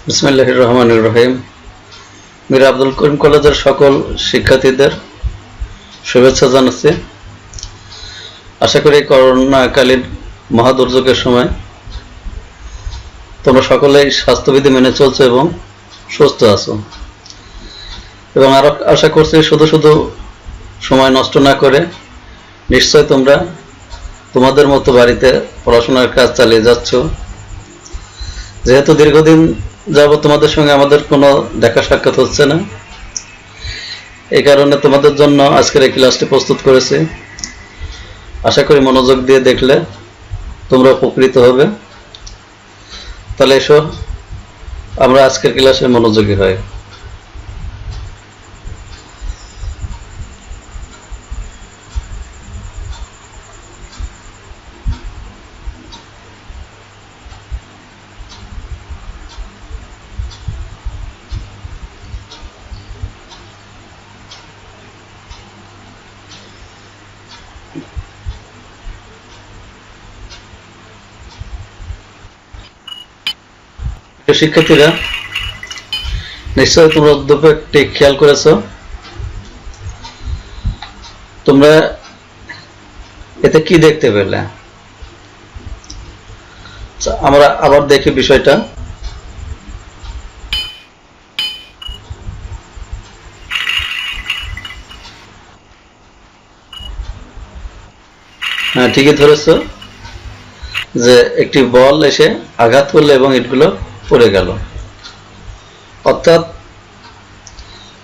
বিসমিল্লাহির রহমানির রহিম। মীর আব্দুল করিম কলেজের সকল শিক্ষার্থীদের শুভেচ্ছা জানাচ্ছি। আশা করি করোনাকালীন মহাদুর্যোগের সময় তোমরা সকলেই স্বাস্থ্যবিধি মেনে চলছো এবং সুস্থ আছো, এবং আরো আশা করছি শুধু শুধু সময় নষ্ট না করে নিশ্চয় তোমরা তোমাদের মতো বাড়িতে পড়াশোনার কাজ চালিয়ে যাচ্ছ। যেহেতু দীর্ঘদিন যাবত তোমাদের সঙ্গে আমাদের কোনো দেখা সাক্ষাৎ হচ্ছে না, এই কারণে তোমাদের জন্য আজকের এই ক্লাসটি প্রস্তুত করেছি। আশা করি মনোযোগ দিয়ে দেখলে তোমরা উপকৃত হবে। তাহলে এসো আমরা আজকের ক্লাসে মনোযোগী হই। শিক্ষার্থীরা, নিশ্চয়ই তোমরা উদ্যোগটি খেয়াল করেছ। তোমরা এতে কি দেখতে পেলে? আমরা আবার দেখি বিষয়টা। হ্যাঁ, ঠিকই ধরেছ যে একটি বল এসে আঘাত করলে এবং ইটগুলো পড়ে গেল, অর্থাৎ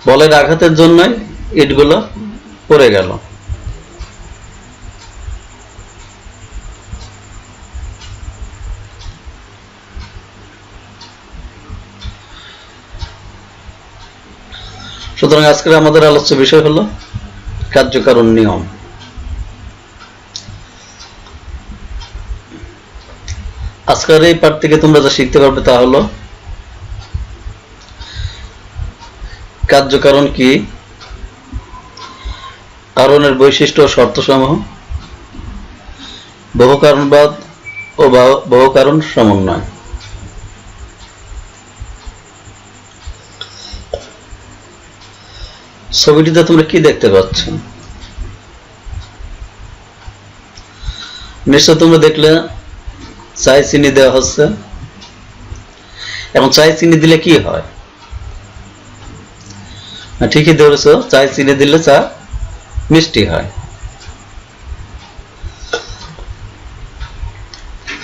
বলের আঘাতের জন্যই ইটগুলো পড়ে গেল। সুতরাং আজকের আমাদের আলোচ্য বিষয় হলো কার্যকারণ নিয়ম। আজকের এই পাঠ থেকে তোমরা যা শিখতে পারবে তা হলো কার্যকারণ কি, কারণের বৈশিষ্ট্য ও শর্তসমূহ, বহুকারণবাদ ও বহুকারণ সমন্বয়। ছবিটিতে তোমরা কি দেখতে পাচ্ছ? নিশ্চয় তোমরা দেখলে চায় চিনি দেওয়া হচ্ছে, এবং চায় চিনি দিলে কি হয়? ঠিকই ধরেছ, চায় চিনি দিলে চা মিষ্টি হয়।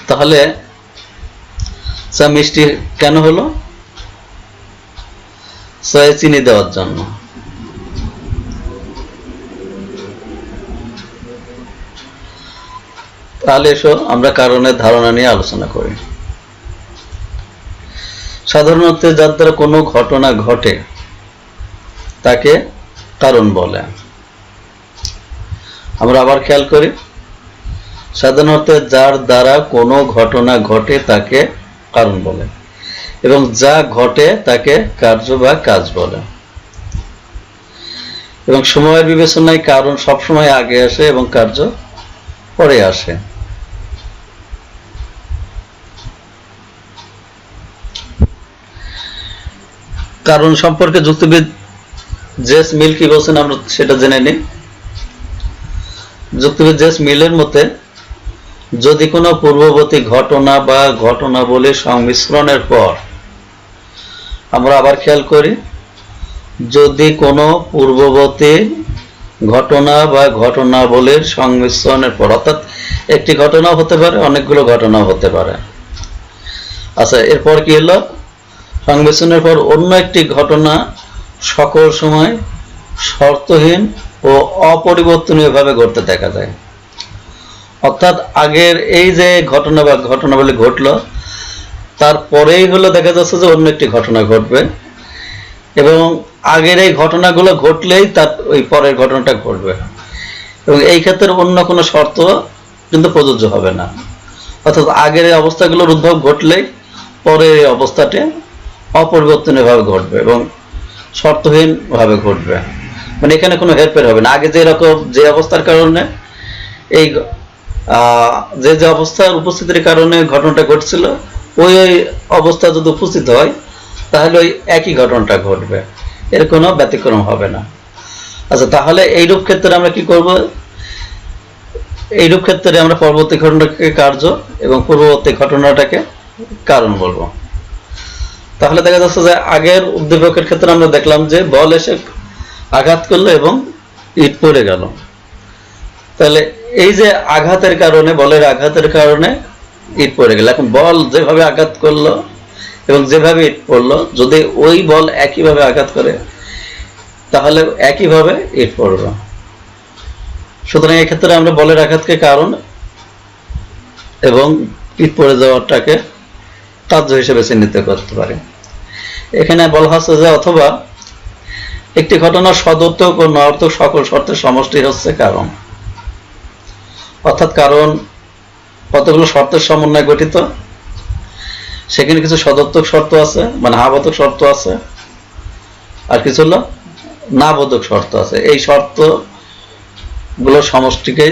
তাহলে চা মিষ্টি কেন হলো? চায় চিনি দেওয়ার জন্য। তাহলে এসো আমরা কারণের ধারণা নিয়ে আলোচনা করি। সাধারণত যার দ্বারা কোনো ঘটনা ঘটে তাকে কারণ বলে। আমরা আবার খেয়াল করি, সাধারণত যার দ্বারা কোনো ঘটনা ঘটে তাকে কারণ বলে, এবং যা ঘটে তাকে কার্য বা কাজ বলে। এবং সময়ের বিবেচনায় কারণ সবসময় আগে আসে এবং কার্য পরে আসে। কারণ সম্পর্কে যুক্তিবিদ জেস মিল কি বলছেন আমরা সেটা জেনে নিই। যুক্তিবিদ জেস মিলের মতে, যদি কোনো পূর্ববর্তী ঘটনা বা ঘটনাবলীর সংমিশ্রণের পর, আমরা আবার খেয়াল করি, যদি কোনো পূর্ববর্তী ঘটনা বা ঘটনাবলীর সংমিশ্রণের পর, অর্থাৎ একটি ঘটনাও হতে পারে, অনেকগুলো ঘটনাও হতে পারে। আচ্ছা, এরপর কি হলো? সংমিশ্রণের পর অন্য একটি ঘটনা সকল সময় শর্তহীন ও অপরিবর্তনীয়ভাবে ঘটতে দেখা যায়। অর্থাৎ আগের এই যে ঘটনা বা ঘটনাবলী ঘটলো, তারপরেই হলো দেখা যাচ্ছে যে অন্য একটি ঘটনা ঘটবে, এবং আগের এই ঘটনাগুলো ঘটলেই তার ওই পরের ঘটনাটা ঘটবে, এবং এই ক্ষেত্রে অন্য কোনো শর্ত কিন্তু প্রযোজ্য হবে না। অর্থাৎ আগের এই অবস্থাগুলোর উদ্ভব ঘটলেই পরের এই অবস্থাটি অপরিবর্তনীয়ভাবে ঘটবে এবং শর্তহীনভাবে ঘটবে। মানে এখানে কোনো হেরফের হবে না। আগে যে অবস্থার কারণে এই যে যে অবস্থার উপস্থিতির কারণে ঘটনাটা ঘটছিল, ওই অবস্থা যদি উপস্থিত হয় তাহলে ওই একই ঘটনাটা ঘটবে, এর কোনো ব্যতিক্রম হবে না। আচ্ছা, তাহলে এইরূপ ক্ষেত্রে আমরা কি করব? এইরূপ ক্ষেত্রে আমরা পরবর্তী ঘটনাটাকে কার্য এবং পূর্ববর্তী ঘটনাটাকে কারণ বলবো। তাহলে দেখা যাচ্ছে যে আগের উদ্দীপকের ক্ষেত্রে আমরা দেখলাম যে বল এসে আঘাত করলো এবং ইট পড়ে গেল। তাহলে এই যে আঘাতের কারণে, বলের আঘাতের কারণে ইট পড়ে গেল। এখন বল যেভাবে আঘাত করলো এবং যেভাবে ইট পড়লো, যদি ওই বল একইভাবে আঘাত করে তাহলে একইভাবে ইট পড়বে। সুতরাং এক্ষেত্রে আমরা বলের আঘাতকে কারণ এবং ইট পড়ে যাওয়াটাকে কার্য হিসেবে চিহ্নিত করতে পারি। এখানে বলা হচ্ছে যে অথবা একটি ঘটনার সদর্থক ও নর্থক সকল শর্তের সমষ্টি হচ্ছে কারণ। অর্থাৎ কারণ কতগুলো শর্তের সমন্বয়ে গঠিত, সেখানে কিছু সদর্থক শর্ত আছে, মানে হ্যাবোধক শর্ত আছে, আর কিছু হলো নাবোধক শর্ত আছে। এই শর্ত গুলোর সমষ্টিকে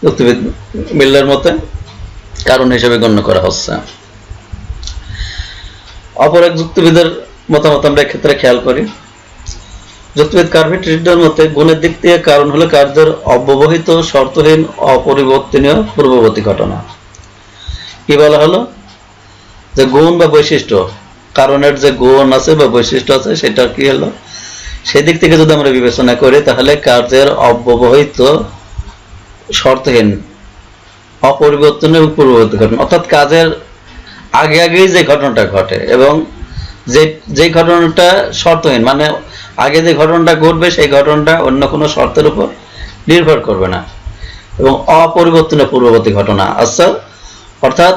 যুক্তিবিদ মিল্লার মতে কারণ হিসেবে গণ্য করা হচ্ছে। অপর এক যুক্তিবিদের মতামত আমরা এক্ষেত্রে খেয়াল করি। যুক্তিবিদ কার্ভিট রিডার মতে গুণের দিক থেকে কারণ হলো কার্যের অব্যবহিত শর্তহীন অপরিবর্তনীয় পূর্ববর্তী ঘটনা। কি বলা হলো? যে গুণ বা বৈশিষ্ট্য, কারণের যে গুণ আছে বা বৈশিষ্ট্য আছে সেটা কি হলো, সেদিক থেকে যদি আমরা বিবেচনা করি তাহলে কার্যের অব্যবহিত শর্তহীন অপরিবর্তনীয় পূর্ববর্তী ঘটনা, অর্থাৎ কাজের আগে আগেই যে ঘটনাটা ঘটে এবং যে ঘটনাটা শর্তহীন, মানে আগে যে ঘটনাটা ঘটবে সেই ঘটনাটা অন্য কোনো শর্তের উপর নির্ভর করবে না, এবং অপরিবর্তনীয় পূর্ববর্তী ঘটনা। আচ্ছা, অর্থাৎ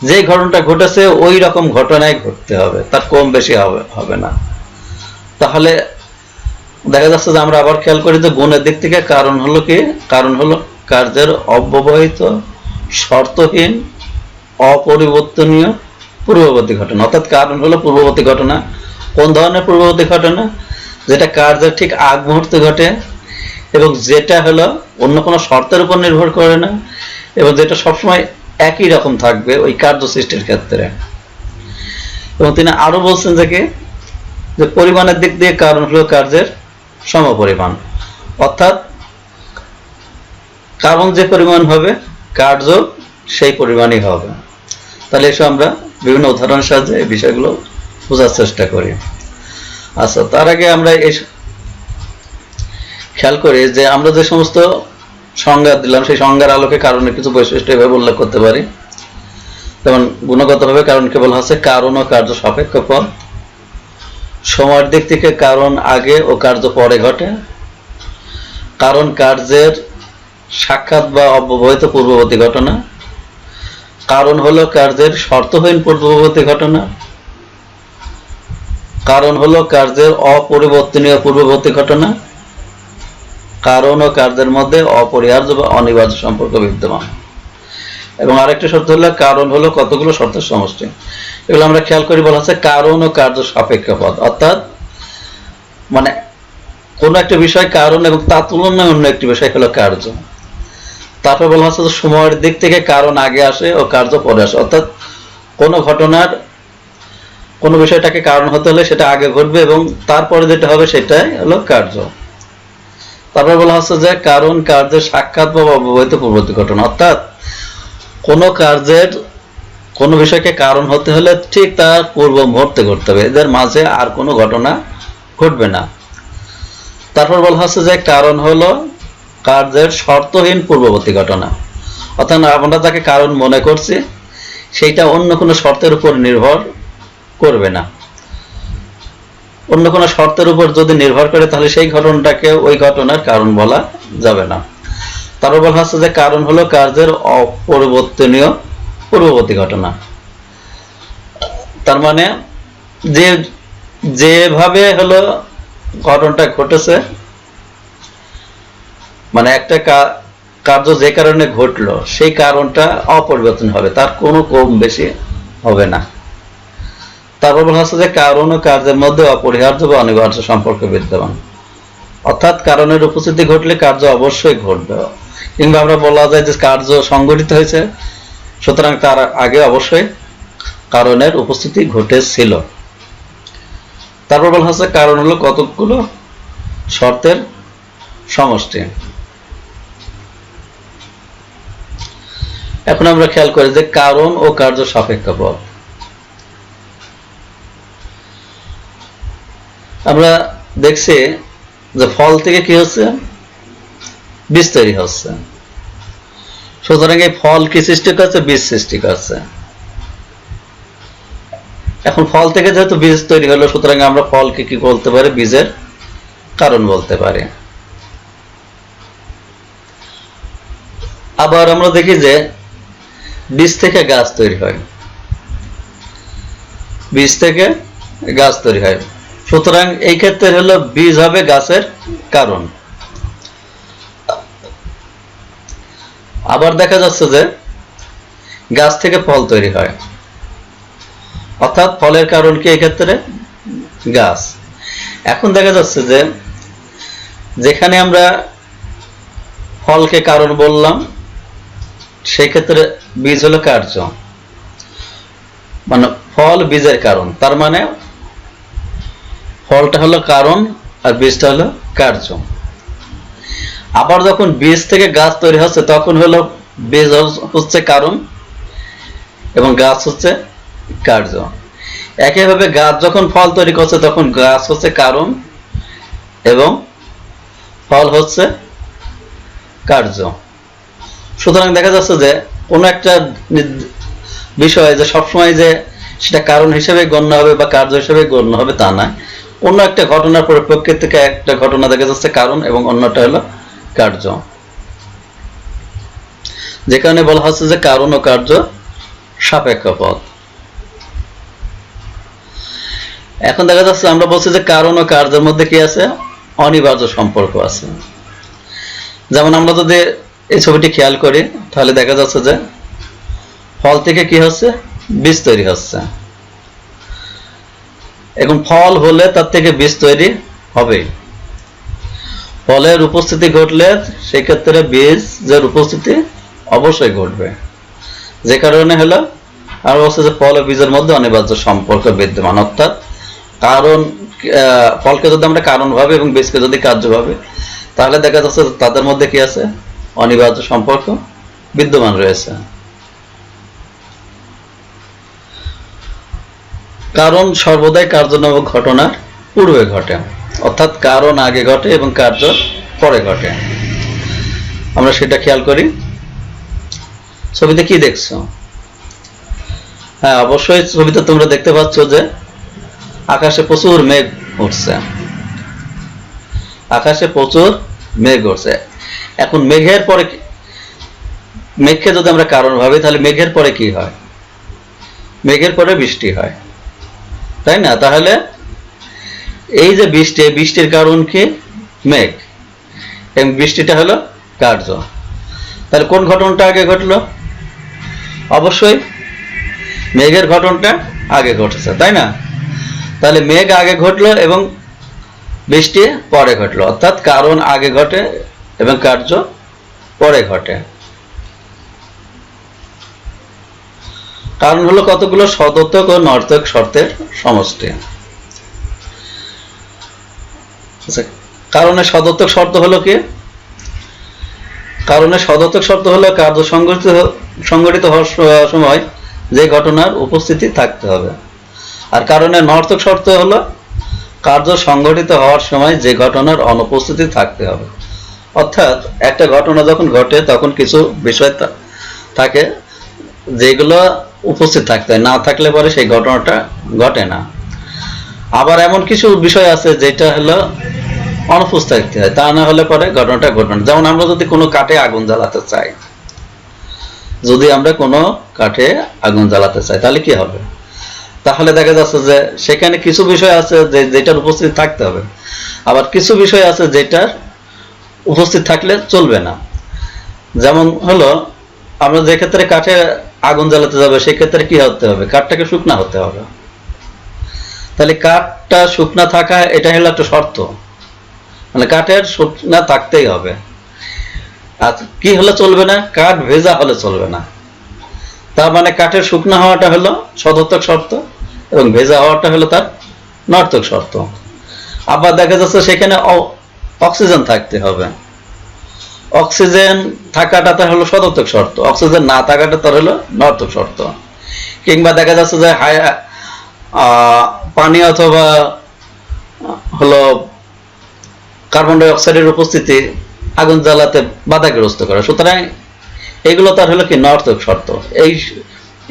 যে ঘটনাটা ঘটেছে ওই রকম ঘটনায় ঘটতে হবে, তার কম বেশি হবে না। তাহলে দেখা যাচ্ছে যে আমরা আবার খেয়াল করি যে গুণের দিক থেকে কারণ হলো কি, কারণ হলো কার্যের অব্যবহিত শর্তহীন অপরিবর্তনীয় পূর্ববর্তী ঘটনা। অর্থাৎ কারণ হলো পূর্ববর্তী ঘটনা। কোন ধরনের পূর্ববর্তী ঘটনা? যেটা কার্যের ঠিক আগ মুহূর্তে ঘটে এবং যেটা হলো অন্য কোনো শর্তের উপর নির্ভর করে না এবং যেটা সবসময় একই রকম থাকবে ওই কার্য সৃষ্টির ক্ষেত্রে। এবং তিনি আরো বলছেন যে পরিমাণের দিক দিয়ে কারণ হলো কার্যের সমপরিমাণ, অর্থাৎ কারণ যে পরিমাণ হবে কার্য সেই পরিমাণই হবে। তাহলে এসব আমরা বিভিন্ন উদাহরণের সাহায্যে এই বিষয়গুলো বোঝার চেষ্টা করি। আচ্ছা, তার আগে আমরা এই খেয়াল করি যে আমরা যে সমস্ত সংজ্ঞা দিলাম সেই সংজ্ঞার আলোকে কারণের কিছু বৈশিষ্ট্য এভাবে উল্লেখ করতে পারি। যেমন গুণগতভাবে কারণকে বলা হচ্ছে কারণ ও কার্য সাপেক্ষ পদ। সময়ের দিক থেকে কারণ আগে ও কার্য পরে ঘটে। কারণ কার্যের সাক্ষাৎ বা অব্যবহিত পূর্ববর্তী ঘটনা। কারণ হলো কার্যের শর্তহীন পূর্ববর্তী ঘটনা। কারণ হলো কার্যের অপরিবর্তনীয় পূর্ববর্তী ঘটনা। কারণ ও কার্যের মধ্যে অপরিহার্য বা অনিবার্য সম্পর্ক বিদ্যমান। এবং আরেকটি শর্ত হলো কারণ হলো কতগুলো শর্তের সমষ্টি। এগুলো আমরা খেয়াল করি, বলা হচ্ছে কারণ ও কার্য সাপেক্ষ পদ, অর্থাৎ মানে কোনো একটা বিষয় কারণ এবং তার তুলনায় অন্য একটি বিষয় হলো কার্য। তারপর বলা হচ্ছে যে সময়ের দিক থেকে কারণ আগে আসে ও কার্য পরে আসে, অর্থাৎ কোনো ঘটনার কোনো বিষয়টাকে কারণ হতে হলে সেটা আগে ঘটবে এবং তারপরে যেটা হবে সেটাই হলো কার্য। তারপর বলা হচ্ছে যে কারণ কার্যের সাক্ষাৎ বা অব্যবহিত পূর্ববর্তী ঘটনা, অর্থাৎ কোনো কার্যের কোনো বিষয়কে কারণ হতে হলে ঠিক তার পূর্ব মুহূর্তে ঘটতে হবে, এদের মাঝে আর কোনো ঘটনা ঘটবে না। তারপর বলা হচ্ছে যে কারণ হলো কার্যের শর্তহীন পূর্ববর্তী ঘটনা, অর্থাৎ আমরা যাকে কারণ মনে করছি সেইটা অন্য কোনো শর্তের উপর নির্ভর করবে না। অন্য কোনো শর্তের উপর যদি নির্ভর করে তাহলে সেই ঘটনাটাকে ওই ঘটনার কারণ বলা যাবে না। তারপর বলা হচ্ছে যে কারণ হলো কার্যের অপরিবর্তনীয় পূর্ববর্তী ঘটনা, তার মানে যেভাবে হলো ঘটনাটা ঘটেছে, মানে একটা কার্য যে কারণে ঘটলো সেই কারণটা অপরিবর্তন হবে, তার কোনো কম বেশি হবে না। তারপর বলা হচ্ছে যে কারণ ও কার্যের মধ্যে অপরিহার্য বা অনিবার্য সম্পর্ক বিদ্যমান, অর্থাৎ কারণের উপস্থিতি ঘটলে কার্য অবশ্যই ঘটবে, কিংবা আমরা বলা যায় যে কার্য সংঘটিত হয়েছে সুতরাং তার আগে অবশ্যই কারণের উপস্থিতি ঘটেছিল। তারপর বলা হচ্ছে কারণ হলো কতগুলো শর্তের সমষ্টি। এখন আমরা খেয়াল করি যে কারণ ও কার্য সাপেক্ষ পদ। আমরা দেখছি যে ফল থেকে কি হচ্ছে, বীজ তৈরি হচ্ছে। সুতরাং এই ফল কি সৃষ্টি করছে, বীজ সৃষ্টি করছে। এখন ফল থেকে যেহেতু বীজ তৈরি হলো, সুতরাং আমরা ফলকে কি বলতে পারি, বীজের কারণ বলতে পারি। আবার আমরা দেখি যে বীজ থেকে গাছ তৈরি হয়, বীজ থেকে গাছ তৈরি হয়। সুতরাং এই ক্ষেত্রে হলো বীজ হবে গাছের কারণ। আবার দেখা যাচ্ছে যে গাছ থেকে ফল তৈরি হয়, অর্থাৎ ফলের কারণ কি এক্ষেত্রে, গাছ। এখন দেখা যাচ্ছে যে যেখানে আমরা ফলকে কারণ বললাম, সেই ক্ষেত্রে বীজ হলো কার্য, মানে ফল বীজের কারণ। তার মানে ফলটা হলো কারণ আর বীজটা হলো কার্য। আবার যখন বীজ থেকে গাছ তৈরি হচ্ছে, তখন হলো বীজ হচ্ছে কারণ এবং গাছ হচ্ছে কার্য। একইভাবে গাছ যখন ফল তৈরি করছে, তখন গাছ হচ্ছে কারণ এবং ফল হচ্ছে কার্য। সুতরাং দেখা যাচ্ছে যে কোনো একটা বিষয় যে সবসময় যে সেটা কারণ হিসেবে গণ্য হবে বা কার্য হিসেবে গণ্য হবে তা নয়। অন্য একটা ঘটনার পরিপ্রেক্ষিতে থেকে একটা ঘটনা দেখা যাচ্ছে কারণ এবং অন্যটা হলো কার্য। যে কারণে বলা হচ্ছে যে কারণ ও কার্য সাপেক্ষ পদ। এখন দেখা যাচ্ছে আমরা বলছি যে কারণ ও কার্যের মধ্যে কি আছে, অনিবার্য সম্পর্ক আছে। যেমন আমরা যদি এই ছবিটি খেয়াল করি, তাহলে দেখা যাচ্ছে যে ফল থেকে কি হচ্ছে, বীজ তৈরি হচ্ছে। এখন ফল হলে তার থেকে বীজ তৈরি হবে। ফলের উপস্থিতি ঘটলে সেক্ষেত্রে বীজের উপস্থিতি অবশ্যই ঘটবে। যে কারণে হলো আর বলছে যে ফল ও বীজের মধ্যে অনিবার্য সম্পর্ক বিদ্যমান। অর্থাৎ কারণ, ফলকে যদি আমরা কারণ ভাবে এবং বীজকে যদি কার্য ভাবে, তাহলে দেখা যাচ্ছে তাদের মধ্যে কি আছে, অনিবার্য সম্পর্ক বিদ্যমান রয়েছে। কারণ সর্বদাই কার্য নামক ঘটনার পূর্বে ঘটে, অর্থাৎ কারণ আগে ঘটে এবং কার্য পরে ঘটে। আমরা সেটা খেয়াল করি। ছবিতে কি দেখছো? হ্যাঁ, অবশ্যই ছবিতে তোমরা দেখতে পাচ্ছ যে আকাশে প্রচুর মেঘ উঠছে, আকাশে প্রচুর মেঘ উঠছে। এখন মেঘের পরে, মেঘকে যদি আমরা কারণ ভাবি, তাহলে মেঘের পরে কি হয়, মেঘের পরে বৃষ্টি হয়, তাই না? তাহলে এই যে বৃষ্টি, বৃষ্টির কারণ কি, মেঘ, এবং বৃষ্টিটা হলো কার্য। তাহলে কোন ঘটনাটা আগে ঘটলো? অবশ্যই মেঘের ঘটনাটা আগে ঘটেছে, তাই না? তাহলে মেঘ আগে ঘটলো এবং বৃষ্টি পরে ঘটলো, অর্থাৎ কারণ আগে ঘটে এবং কার্য পরে ঘটে। কারণ হলো কতগুলো সদর্থক ও নর্থক শর্তের সমষ্টি। কারণের সদর্থক শর্ত হলো কি? কারণের সদর্থক শর্ত হলো কার্য সংঘটিত হওয়ার সময় যে ঘটনার উপস্থিতি থাকতে হবে। আর কারণের নর্থক শর্ত হলো কার্য সংঘটিত হওয়ার সময় যে ঘটনার অনুপস্থিতি থাকতে হবে। অর্থাৎ একটা ঘটনা যখন ঘটে, তখন কিছু বিষয় থাকে যেগুলো উপস্থিত থাকতে হয়, না থাকলে পরে সেই ঘটনাটা ঘটে না। আবার এমন কিছু বিষয় আছে যেটা হলো অনুপস্থিত থাকতে হয়, তা না হলে পরে ঘটনাটা ঘটবে না। যেমন আমরা যদি কোনো কাঠে আগুন জ্বালাতে চাই, যদি আমরা কোনো কাঠে আগুন জ্বালাতে চাই, তাহলে কি হবে? তাহলে দেখা যাচ্ছে যে সেখানে কিছু বিষয় আছে যেটার উপস্থিত থাকতে হবে, আবার কিছু বিষয় আছে যেটার উপস্থিত থাকলে চলবে না। যেমন হলো আমরা যে ক্ষেত্রে কাঠে আগুন জ্বালাতে যাবে, সেক্ষেত্রে কি হতে হবে, কাঠটাকে শুকনা হতে হবে। তাহলে কাঠটা শুকনা থাকা, এটা হলো একটা শর্ত, মানে কাঠের শুকনা থাকতেই হবে। আর কি হলে চলবে না, কাঠ ভেজা হলে চলবে না। তার মানে কাঠের শুকনা হওয়াটা হলো সদর্থক শর্ত এবং ভেজা হওয়াটা হলো তার নর্তক শর্ত। আবার দেখা যাচ্ছে সেখানে অক্সিজেন থাকতে হবে, অক্সিজেন থাকাটা তার হলো সদর্থক শর্ত, অক্সিজেন না থাকাটা তার হলো নর্তক শর্ত। কিংবা দেখা যাচ্ছে যে পানি অথবা হলো কার্বন ডাই অক্সাইডের উপস্থিতি আগুন জ্বালাতে বাধাগ্রস্ত করে, সুতরাং এগুলো তার হলো কি নর্তক শর্ত।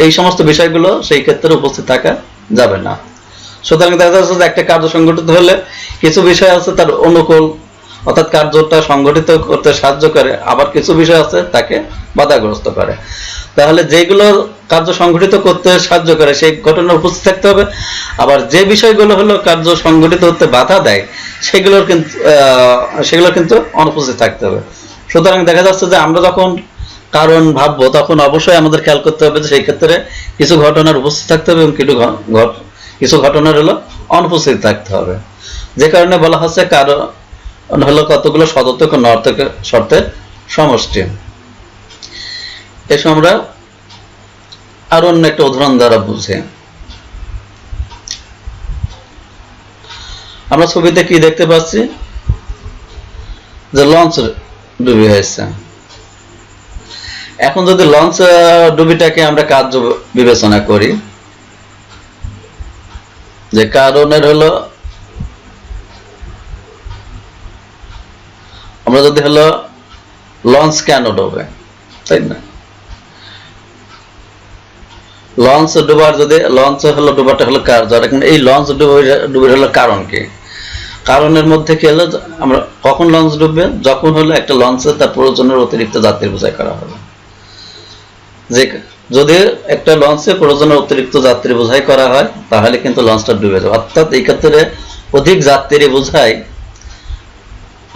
এই সমস্ত বিষয়গুলো সেই ক্ষেত্রে উপস্থিত থাকা যাবে না। সুতরাং দেখা যাচ্ছে যে একটা কার্য সংগঠিত হলে কিছু বিষয় আছে তার অনুকূল, অর্থাৎ কার্যটা সংগঠিত করতে সাহায্য করে, আবার কিছু বিষয় আছে তাকে বাধাগ্রস্ত করে। তাহলে যেগুলো কার্য সংগঠিত করতে সাহায্য করে সেই ঘটনা উপস্থিত থাকতে হবে, আবার যে বিষয়গুলো হলো কার্য সংগঠিত হতে বাধা দেয় সেগুলো কিন্তু অনুপস্থিত থাকতে হবে। সুতরাং দেখা যাচ্ছে যে আমরা যখন কারণ ভাববো তখন অবশ্যই আমাদের খেয়াল করতে হবে যে সেই ক্ষেত্রে কিছু ঘটনার উপস্থিত থাকতে হবে এবং কিছু ঘটনার হলো অনুপস্থিত থাকতে হবে। যে কারণে বলা হচ্ছে কারণ হলো কতগুলো সদর্থক ও নর্তক শর্তের সমষ্টি। এসব আমরা আরো অন্য একটা উদাহরণ দ্বারা বুঝে, আমরা ছবিতে কি দেখতে পাচ্ছি যে লঞ্চ ডুবি হয়েছে। এখন যদি লঞ্চ ডুবিটাকে আমরা কার্য বিবেচনা করি, যে কারণের হলো আমরা যদি হলো লঞ্চ কেন ডুবে, তাই না, লঞ্চ ডুবার যদি লঞ্চ হলো ডুবাটা হলো কার্য, এই লঞ্চ ডুবে হলো কারণ কি? কারণের মধ্যে কি হলো আমরা কখন লঞ্চ ডুববে, যখন হলো একটা লঞ্চে তার প্রয়োজনের অতিরিক্ত যাত্রী বোঝাই করা হবে। যে যদি একটা লঞ্চে প্রয়োজনের অতিরিক্ত যাত্রী বোঝাই করা হয় তাহলে কিন্তু লঞ্চটা ডুবে যাবে। অর্থাৎ এই ক্ষেত্রে অধিক যাত্রী বোঝাই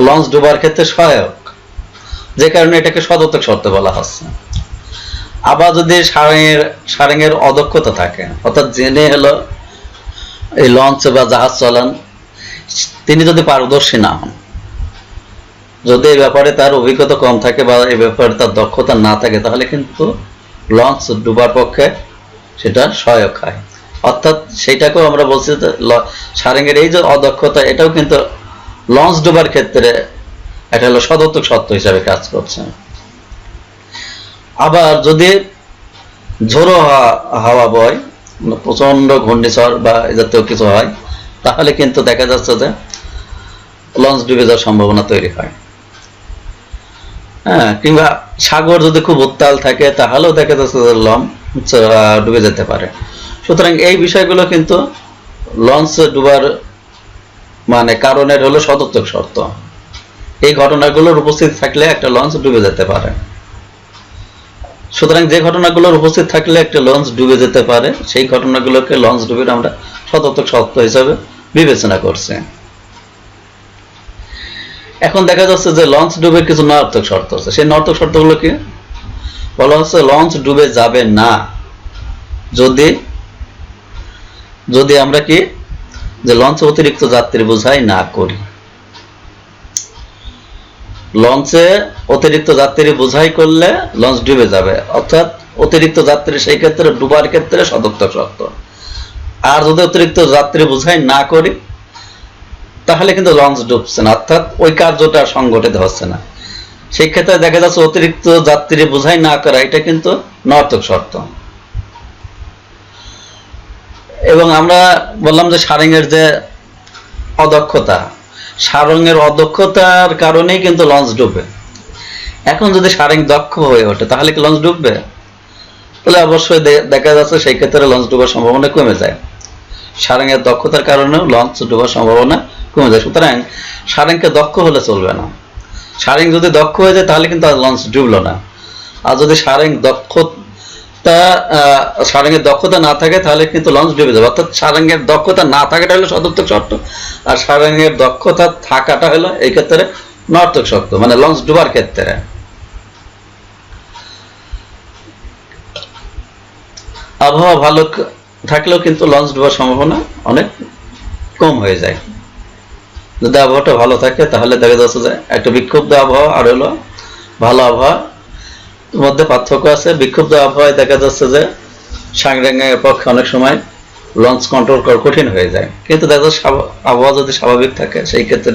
লঞ্চ ডুবার ক্ষেত্রে সহায়ক, যে কারণে এটাকে সদর্থক শর্ত বলা হচ্ছে। আবার যদি সারেঙের অদক্ষতা থাকে, অর্থাৎ জেনে হলো এই লঞ্চ বা জাহাজ চালান তিনি যদি পারদর্শী না হন, যদি এই ব্যাপারে তার অভিজ্ঞতা কম থাকে বা এই ব্যাপারে তার দক্ষতা না থাকে, তাহলে কিন্তু লঞ্চ ডুবার পক্ষে সেটা সহায়ক হয়। অর্থাৎ সেইটাকেও আমরা বলছি সারেঙের এই যে অদক্ষতা, এটাও কিন্তু লঞ্চ ডুবার ক্ষেত্রে এটা হলো সদর্থক শর্ত হিসাবে কাজ করছে। আবার যদি ঝোড়ো হাওয়া বয়, প্রচন্ড ঘূর্ণিঝড় বা এ জাতীয় কিছু হয়, তাহলে কিন্তু দেখা যাচ্ছে যে লঞ্চ ডুবে যাওয়ার সম্ভাবনা তৈরি হয়। হ্যাঁ, কিংবা সাগর যদি খুব উত্তাল থাকে তাহলেও দেখা যাচ্ছে যে লঞ্চ ডুবে যেতে পারে। সুতরাং এই বিষয়গুলো কিন্তু লঞ্চ ডুবার মানে কারণের হলো সদর্থক শর্ত। এই ঘটনাগুলোর উপস্থিত থাকলে একটা লঞ্চ ডুবে যেতে পারে। সুতরাং যে ঘটনাগুলোর উপস্থিত থাকলে একটা লঞ্চ ডুবে যেতে পারে সেই ঘটনাগুলোকে লঞ্চ ডুবের আমরা সদর্থক শর্ত হিসাবে বিবেচনা করছি। এখন দেখা যাচ্ছে যে লঞ্চ ডুবে কিছু নর্তক শর্ত আছে। সেই নর্তক শর্তগুলো কি বলা হচ্ছে? লঞ্চ ডুবে যাবে না যদি আমরা কি যে লঞ্চে অতিরিক্ত যাত্রী বোঝাই না করি। লঞ্চে অতিরিক্ত যাত্রী বোঝাই করলে লঞ্চ ডুবে যাবে, অর্থাৎ অতিরিক্ত যাত্রী সেই ক্ষেত্রে ডুবার ক্ষেত্রে সদর্থক শর্ত। আর যদি অতিরিক্ত যাত্রী বোঝাই না করি তাহলে কিন্তু লঞ্চ ডুবছে না, অর্থাৎ ওই কার্যটা সংগঠিত হচ্ছে না। সেই ক্ষেত্রে দেখা যাচ্ছে অতিরিক্ত যাত্রী বোঝাই না করা এটা কিন্তু নর্তক শর্ত। এবং আমরা বললাম যে সারেঙের যে অদক্ষতা, সারেঙের অদক্ষতার কারণেই কিন্তু লঞ্চ ডুবে। এখন যদি সারেং দক্ষ হয়ে ওঠে তাহলে কি লঞ্চ ডুববে? তাহলে অবশ্যই দেখা যাচ্ছে সেই ক্ষেত্রে লঞ্চ ডুবার সম্ভাবনা কমে যায়। সারেঙের দক্ষতার কারণেও লঞ্চ ডুবার সম্ভাবনা কমে যায়। সুতরাং সারেংকে দক্ষ হলে চলবে না। সারেং যদি দক্ষ হয়ে যায় তাহলে কিন্তু আর লঞ্চ ডুবলো না। আর যদি সারেঙের দক্ষতা না থাকে তাহলে কিন্তু লঞ্চ ডুবে যাবে। অর্থাৎ সারেঙের দক্ষতা না থাকাটা হলো সদর্থক শর্ত, আর সারেঙের দক্ষতা থাকাটা হলো এই ক্ষেত্রে নর্তক শর্ত, মানে লঞ্চ ডুবার ক্ষেত্রে। আবহাওয়া ভালো থাকলেও কিন্তু লঞ্চ ডুবার সম্ভাবনা অনেক কম হয়ে যায়। যদি আবহাওয়াটা ভালো থাকে তাহলে দেখা যাচ্ছে যে একটা বিক্ষুব্ধ আবহাওয়া আর হলো ভালো আবহাওয়া মধ্যে পার্থক্য আছে। বিক্ষুব্ধ আবহাওয়ায় দেখা যাচ্ছে যে সারেঙের পক্ষে অনেক সময় লঞ্চ কন্ট্রোল করা কঠিন হয়ে যায়। কিন্তু দেখো আবহাওয়া যদি স্বাভাবিক থাকে সেই ক্ষেত্রে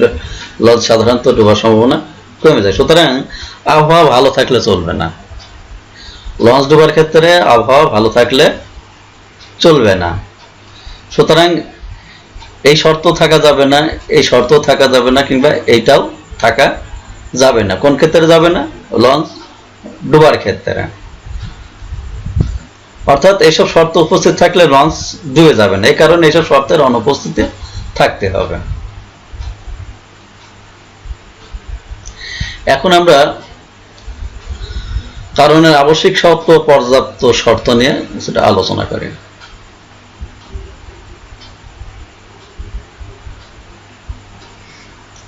লঞ্চ সাধারণত ডোবার সম্ভাবনা কমে যায়। সুতরাং আবহাওয়া ভালো থাকলে চলবে না, লঞ্চ ডোবার ক্ষেত্রে আবহাওয়া ভালো থাকলে চলবে না। সুতরাং এই শর্ত থাকা যাবে না, এই শর্ত থাকা যাবে না, কিংবা এইটাও থাকা যাবে না। কোন ক্ষেত্রে যাবে না? লঞ্চ ডোবার ক্ষেত্রে। অর্থাৎ এইসব শর্ত উপস্থিত থাকলে লঞ্চ ডুবে যাবে না, এই কারণে এইসব শর্তের অনুপস্থিতি থাকতে হবে। এখন আমরা কারণের আবশ্যিক শর্ত পর্যাপ্ত শর্ত নিয়ে সেটা আলোচনা করি।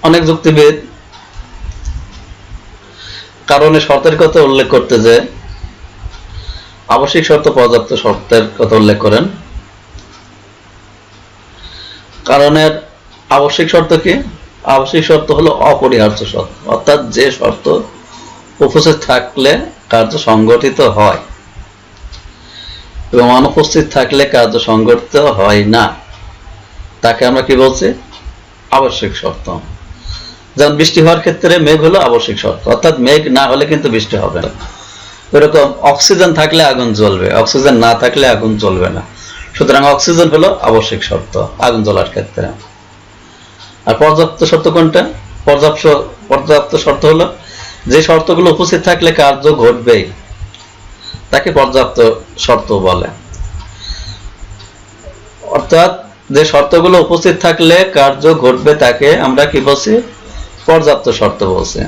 অনেক যুক্তিবিদ কারণে শর্তের কথা উল্লেখ করতে যে আবশ্যিক শর্ত পর্যাপ্ত শর্তের কথা উল্লেখ করেন। কারণের আবশ্যিক শর্ত কি? আবশ্যিক শর্ত হলো অপরিহার্য শর্ত, অর্থাৎ যে শর্ত উপস্থিত থাকলে কার্য সংগঠিত হয় এবং অনুপস্থিত থাকলে কার্য সংগঠিত হয় না, তাকে আমরা কি বলছি? আবশ্যিক শর্ত। যেমন বৃষ্টি হওয়ার ক্ষেত্রে মেঘ হলো আবশ্যিক শর্ত, অর্থাৎ মেঘ না হলে কিন্তু বৃষ্টি হবে না। এরকম অক্সিজেন থাকলে আগুন জ্বলবে, অক্সিজেন না থাকলে আগুন জ্বলবে না। সুতরাং অক্সিজেন হলো আবশ্যিক শর্ত আগুন জ্বলার ক্ষেত্রে। আর পর্যাপ্ত শর্ত কোনটা? পর্যাপ্ত শর্ত হলো যে শর্তগুলো উপস্থিত থাকলে কার্য ঘটবেই, তাকে পর্যাপ্ত শর্ত বলে। অর্থাৎ যে শর্তগুলো উপস্থিত থাকলে কার্য ঘটবে তাকে আমরা কি বলছি? পর্যাপ্ত শর্ত বলছি।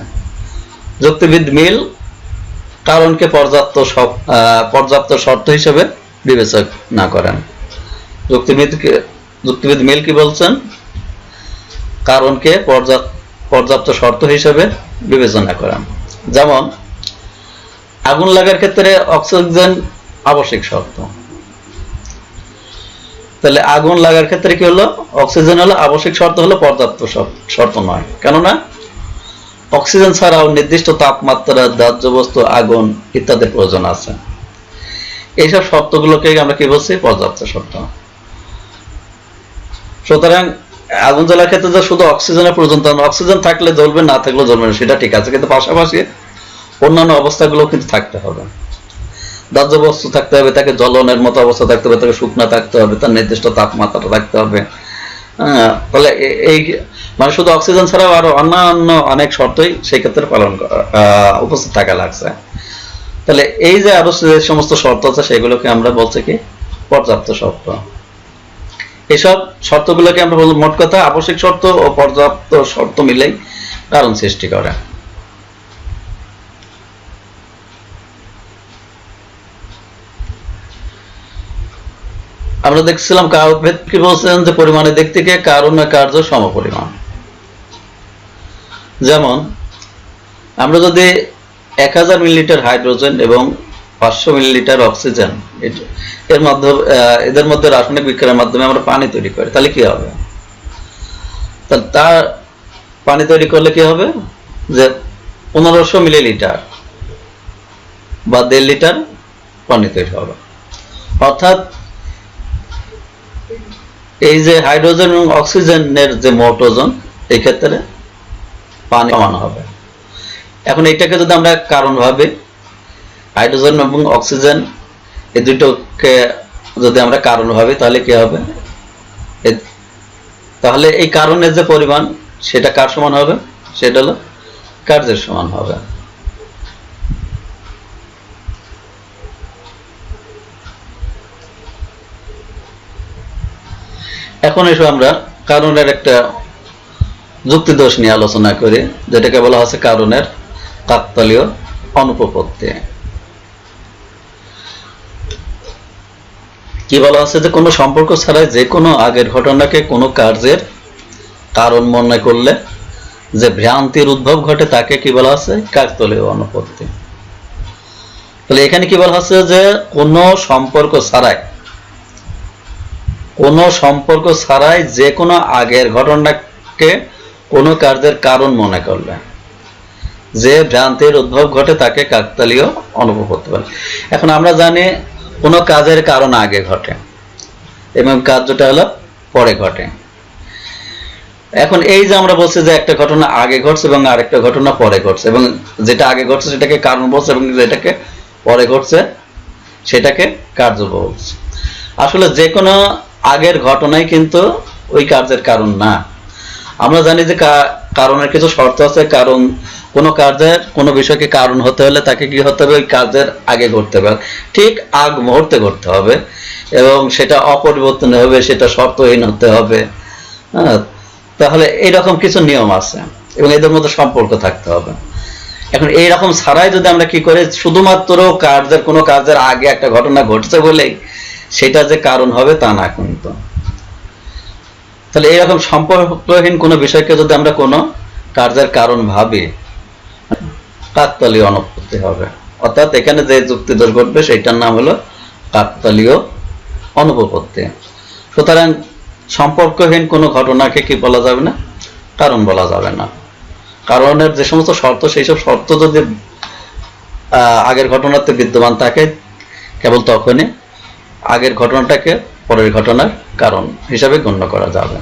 যুক্তিবিদ মিল কারণকে পর্যাপ্ত শর্ত হিসেবে বিবেচনা করেন। যুক্তিবিদ মিল কি বলছেন? কারণকে পর্যাপ্ত শর্ত হিসেবে বিবেচনা করেন। যেমন আগুন লাগার ক্ষেত্রে অক্সিজেন আবশ্যিক শর্ত, তাহলে আগুন লাগার ক্ষেত্রে কি হলো? অক্সিজেন হলো আবশ্যিক শর্ত, হলো পর্যাপ্ত শর্ত নয়। কেননা অক্সিজেন ছাড়াও নির্দিষ্ট তাপমাত্রা, দাহ্য বস্তু, আগুন ইত্যাদির প্রয়োজন আছে। এইসব শর্তগুলোকে আমরা কি বলছি? পর্যাপ্ত শর্ত। সুতরাং আগুন জ্বলার ক্ষেত্রে যে শুধু অক্সিজেনের প্রয়োজন তা না, অক্সিজেন থাকলে জ্বলবে, না থাকলেও জ্বলবে না, সেটা ঠিক আছে, কিন্তু পাশাপাশি অন্যান্য অবস্থাগুলো কিন্তু থাকতে হবে। দাহ্য বস্তু থাকতে হবে, তাকে জ্বলনের মতো অবস্থা থাকতে হবে, তাকে শুকনা থাকতে হবে, তার নির্দিষ্ট তাপমাত্রা থাকতে হবে। ফলে এই মানে শুধু অক্সিজেন ছাড়াও আরো অন্যান্য অনেক শর্তই সেই ক্ষেত্রে উপস্থিত থাকা লাগছে। তাহলে এই যে আরো যে সমস্ত শর্ত আছে সেগুলোকে আমরা বলছি কি? পর্যাপ্ত শর্ত। এইসব শর্তগুলোকে আমরা বলবো, মোট কথা আবশ্যিক শর্ত ও পর্যাপ্ত শর্ত মিলেই কারণ সৃষ্টি করে। আমরা দেখছিলাম কারকভেদ কি বলছেন যে পরিমাণের দিক থেকে কারণ ও কার্য সমপরিমাণ। যেমন আমরা যদি 1000 মিলিলিটার হাইড্রোজেন এবং 500 মিলিলিটার অক্সিজেন এদের মধ্যে রাসায়নিক বিক্রিয়ার মাধ্যমে আমরা পানি তৈরি করি, তাহলে কি হবে? তার পানি তৈরি করলে কি হবে? যে 1500 মিলিলিটার বা 1.5 লিটার পানি তৈরি হবে। অর্থাৎ এই যে হাইড্রোজেন এবং অক্সিজেনের যে মোট ওজন, এই ক্ষেত্রে পানি কমানো হবে। এখন এইটাকে যদি আমরা কারণ ভাবি, হাইড্রোজেন এবং অক্সিজেন এই দুটোকে যদি আমরা কারণ ভাবি, তাহলে কি হবে? তাহলে এই কারণের যে পরিমাণ সেটা কার সমান হবে? সেটা হলো কার্যের সমান হবে। এখন এসো আমরা কারণের একটা যুক্তিদোষ নিয়ে আলোচনা করি, যেটাকে বলা হচ্ছে কারণের কাকতালীয় অনুপপত্তি। কি বলা হচ্ছে? যে কোনো সম্পর্ক ছাড়াই যে কোনো আগের ঘটনাকে কোনো কার্যের কারণ মনে করলে যে ভ্রান্তির উদ্ভব ঘটে তাকে কি বলা হচ্ছে? কাকতালীয় অনুপপত্তি। তাহলে এখানে কি বলা হচ্ছে? যে কোনো সম্পর্ক ছাড়াই যে কোনো আগের ঘটনাকে কোনো কার্যের কারণ মনে করলে যে ভ্রান্তির উদ্ভব ঘটে তাকে কাকতালীয় অনুপপত্তি বলে। এখন আমরা জানি কোনো কাজের কারণ আগে ঘটে এবং কার্যটা হলো পরে ঘটে। এখন এই যে আমরা বলছি যে একটা ঘটনা আগে ঘটছে এবং আরেকটা ঘটনা পরে ঘটছে, এবং যেটা আগে ঘটছে সেটাকে কারণ বলছে এবং যেটাকে পরে ঘটছে সেটাকে কার্য বলছে। আসলে যে কোনো আগের ঘটনাই কিন্তু ওই কার্যের কারণ না। আমরা জানি যে কারণের কিছু শর্ত আছে। কারণ কোনো কার্যের কোনো বিষয়কে কারণ হতে হলে তাকে কি হতে হবে, ওই কার্যের আগে ঘটতে হবে, ঠিক আগ মুহূর্তে ঘটতে হবে, এবং সেটা অপরিবর্তনীয় হবে, সেটা শর্তহীন হতে হবে। হ্যাঁ, তাহলে এইরকম কিছু নিয়ম আছে এবং এদের মধ্যে সম্পর্ক থাকতে হবে। এখন এইরকম ছাড়াই যদি আমরা কি করি, শুধুমাত্র কোনো কার্যের আগে একটা ঘটনা ঘটছে বলেই সেটা যে কারণ হবে তা না কিন্তু। তাহলে এইরকম সম্পর্কহীন কোনো বিষয়কে যদি আমরা কোনো কার্যের কারণ ভাবি, কাকতালীয় অনুপপত্তি হবে। অর্থাৎ এখানে যে যুক্তি দোষ ঘটবে সেটার নাম হলো কাকতালীয় অনুপপত্তি। সুতরাং সম্পর্কহীন কোনো ঘটনাকে কি বলা যাবে না, কারণ বলা যাবে না। কারণের যে সমস্ত শর্ত, সেই সব শর্ত যদি আগের ঘটনাতে বিদ্যমান থাকে, কেবল তখনই আগের ঘটনাটাকে পরের ঘটনার কারণ হিসাবে গণ্য করা যাবে।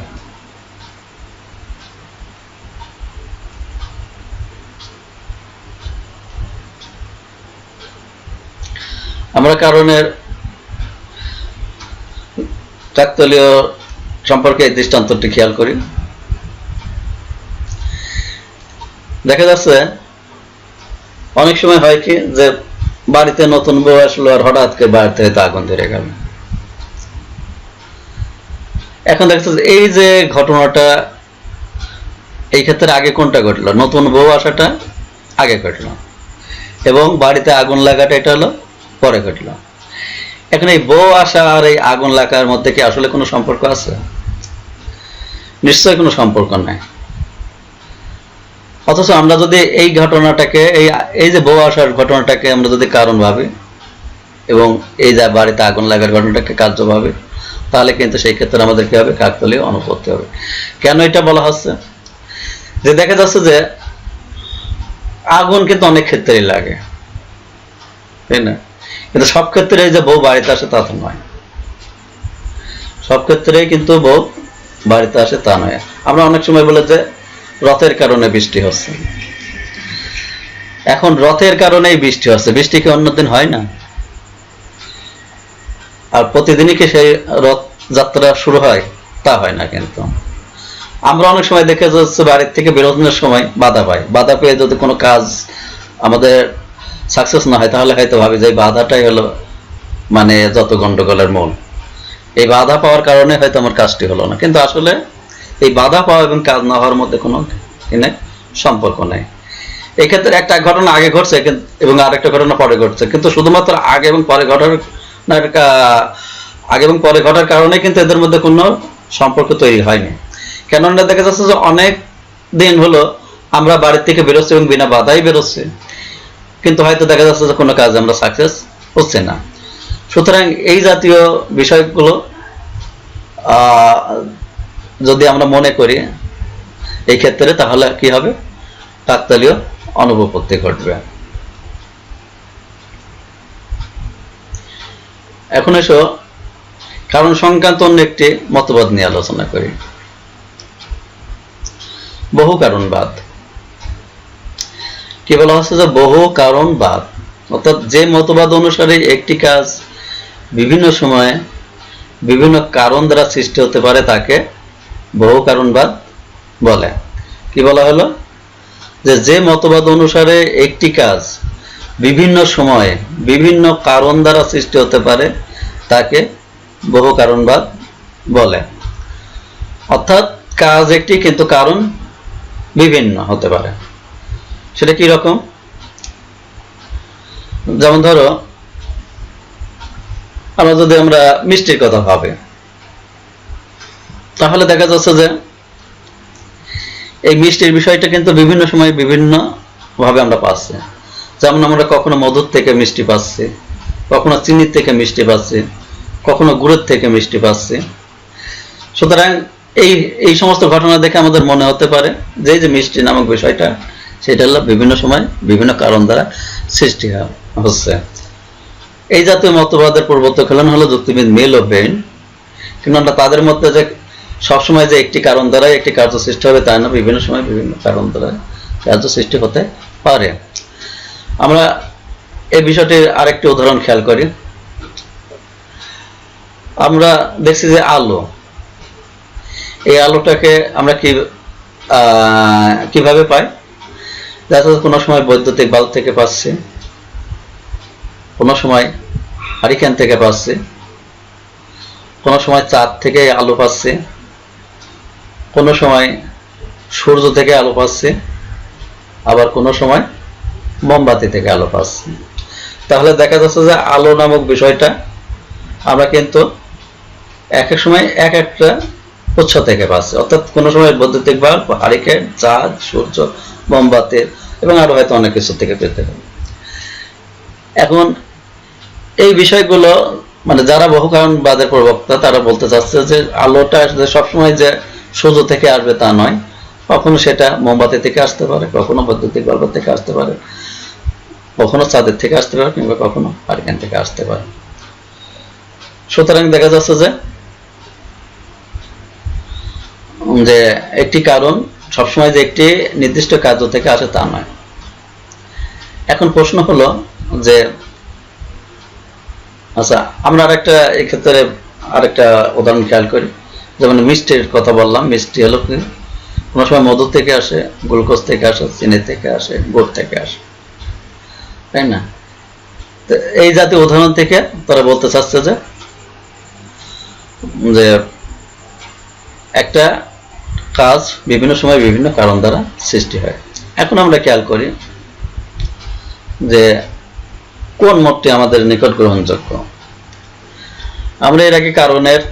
আমরা কারণের কাকতালীয় সম্পর্কে এই দৃষ্টান্তটি খেয়াল করি। দেখা যাচ্ছে অনেক সময় হয় কি যে বাড়িতে নতুন বউ আসলো আর হঠাৎ করে বাড়িতে হয়তো আগুন ধরে গেল। এখন দেখা যাচ্ছে এই যে ঘটনাটা, এই ক্ষেত্রে আগে কোনটা ঘটলো, নতুন বউ আসাটা আগে ঘটলো এবং বাড়িতে আগুন লাগাটা এটা হলো পরে ঘটলো। এখন এই বউ আসা আর এই আগুন লাগার মধ্যে কি আসলে কোনো সম্পর্ক আছে? নিশ্চয়ই কোনো সম্পর্ক নাই। অথচ আমরা যদি এই ঘটনাটাকে, এই যে বউ আসার ঘটনাটাকে আমরা যদি কারণ ভাবি এবং এই যে বাড়িতে আগুন লাগার ঘটনাটাকে কার্য ভাবি, তাহলে কিন্তু সেই ক্ষেত্রে আমাদের কি হবে, কাকতালীয় অনুপপত্তি হবে। কেন এটা বলা হচ্ছে? যে দেখা যাচ্ছে যে আগুন কিন্তু অনেক ক্ষেত্রেই লাগে, তাই না? কিন্তু সব ক্ষেত্রে যে বউ বাড়িতে আসে তা তো নয়। সব ক্ষেত্রেই কিন্তু বউ বাড়িতে আসে তা নয়। আমরা অনেক সময় বলে যে রথের কারণে বৃষ্টি হচ্ছে। এখন রথের কারণেই বৃষ্টি হচ্ছে, বৃষ্টি কি অন্যদিন হয় না? আর প্রতিদিনই কি সেই রথ যাত্রা শুরু হয়? তা হয় না। কিন্তু আমরা অনেক সময় দেখে যাচ্ছে বাড়ির থেকে বেরোনোর সময় বাধা পাই। বাধা পেয়ে যদি কোনো কাজ আমাদের সাকসেস না হয়, তাহলে হয়তো ভাবি যে এই বাধাটাই হলো মানে যত গন্ডগোলের মূল। এই বাধা পাওয়ার কারণে হয়তো আমার কাজটি হলো না। কিন্তু আসলে এই বাধা পাওয়া এবং কাজ না হওয়ার মধ্যে কোনো সম্পর্ক নেই। এই ক্ষেত্রে একটা ঘটনা আগে ঘটছে এবং আরেকটা ঘটনা পরে ঘটছে, কিন্তু শুধুমাত্র আগে এবং পরে ঘটার কারণে কিন্তু এদের মধ্যে কোনো সম্পর্ক তৈরি হয়নি। কেননা দেখা যাচ্ছে যে অনেক দিন হলো আমরা বাড়ির থেকে বেরোচ্ছি এবং বিনা বাধাই বেরোচ্ছি, কিন্তু হয়তো দেখা যাচ্ছে যে কোনো কাজে আমরা সাকসেস হচ্ছে না। সুতরাং এই জাতীয় বিষয়গুলো যদি আমরা মনে করি এই ক্ষেত্রে, তাহলে কি হবে, কাকতালীয় অনুপপত্তি ঘটবে। এখন এসো কারণ সংক্রান্ত অন্য একটি মতবাদ নিয়ে আলোচনা করি, বহু কারণবাদ। কি বলা হচ্ছে যে বহু কারণবাদ, অর্থাৎ যে মতবাদ অনুসারে একটি কাজ বিভিন্ন সময়ে বিভিন্ন কারণ দ্বারা সৃষ্টি হতে পারে তাকে বহু কারণবাদ বলে। কি বলা হলো, যে মতবাদ অনুসারে একটি কাজ বিভিন্ন সময়ে বিভিন্ন কারণ দ্বারা সৃষ্টি হতে পারে তাকে বহু কারণবাদ বলে। অর্থাৎ কাজ একটি কিন্তু কারণ বিভিন্ন হতে পারে। সেটা কি রকম? যেমন ধরো আমরা মিষ্টির কথা ভাবি, তাহলে দেখা যাচ্ছে যে এই মিষ্টির বিষয়টা কিন্তু বিভিন্ন সময় বিভিন্ন ভাবে আমরা পাচ্ছি। যেমন আমরা কখনো মধুর থেকে মিষ্টি পাচ্ছি, কখনো চিনির থেকে মিষ্টি পাচ্ছি, কখনো গুড়ের থেকে মিষ্টি পাচ্ছি। সুতরাং এই সমস্ত ঘটনা দেখে আমাদের মনে হতে পারে যে এই যে মিষ্টি নামক বিষয়টা, সেটা হলো বিভিন্ন সময় বিভিন্ন কারণ দ্বারা সৃষ্টি হচ্ছে। এই জাতীয় মতবাদের প্রবর্তক হলেন যুক্তিবিদ মিল ও বেইন। কিন্তু তাদের মধ্যে যে সবসময় যে একটি কারণ দ্বারা একটি কার্য সৃষ্টি হবে তা না, বিভিন্ন সময় বিভিন্ন কারণ দ্বারা কার্য সৃষ্টি হতে পারে। আমরা এই বিষয়টির আরেকটি উদাহরণ খেয়াল করি। আমরা দেখছি যে আলো, এই আলোটাকে আমরা কিভাবে পাই? দেখা যাচ্ছে কোনো সময় বৈদ্যুতিক বাল্ব থেকে পাচ্ছি, কোনো সময় হারিকেন থেকে পাচ্ছি, কোনো সময় চাঁদ থেকে আলো পাচ্ছি, কোনো সময় সূর্য থেকে আলো পাচ্ছি, আবার কোনো সময় মোমবাতি থেকে আলো পাচ্ছি। তাহলে দেখা যাচ্ছে যে আলো নামক বিষয়টা আমরা কিন্তু এক এক সময় এক একটা উৎস থেকে পাচ্ছি, অর্থাৎ কোনো সময় বৈদ্যুতিক বাল্ব, হারিকেন, চাঁদ, সূর্য, মোমবাতি এবং আরো হয়তো অনেক কিছু থেকে পেতে পারি। এখন এই বিষয়গুলো মানে যারা বহু কারণবাদের প্রবক্তা তারা বলতে চাচ্ছে যে আলোটা সবসময় যে সূর্য থেকে আসবে তা নয়, কখনো সেটা মোমবাতি থেকে আসতে পারে, কখনো বৈদ্যুতিক বাল্ব থেকে আসতে পারে, কখনো চাঁদের থেকে আসতে পারে, কিংবা কখনো হারিকেন থেকে আসতে পারে। সুতরাং দেখা যাচ্ছে যে একটি কারণ সবসময় যে একটি নির্দিষ্ট কার্য থেকে আসে তা নয়। এখন প্রশ্ন হলো যে আচ্ছা, আমরা আরেকটা উদাহরণ খেয়াল করি। যেমন মিষ্টির কথা বললাম, মিষ্টি হলো কি কোনো সময় মধু থেকে আসে, গ্লুকোজ থেকে আসে, চিনি থেকে আসে, গুড় থেকে আসে, তাই না? তো এই জাতীয় উদাহরণ থেকে তারা বলতে চাচ্ছে যে একটা কাজ বিভিন্ন সময় বিভিন্ন কারণ দ্বারা সৃষ্টি হয়। এখন আমরা খেয়াল করি যে কোন মতটি আমাদের নিকট গ্রহণযোগ্য। আমরা এর আগে কারণের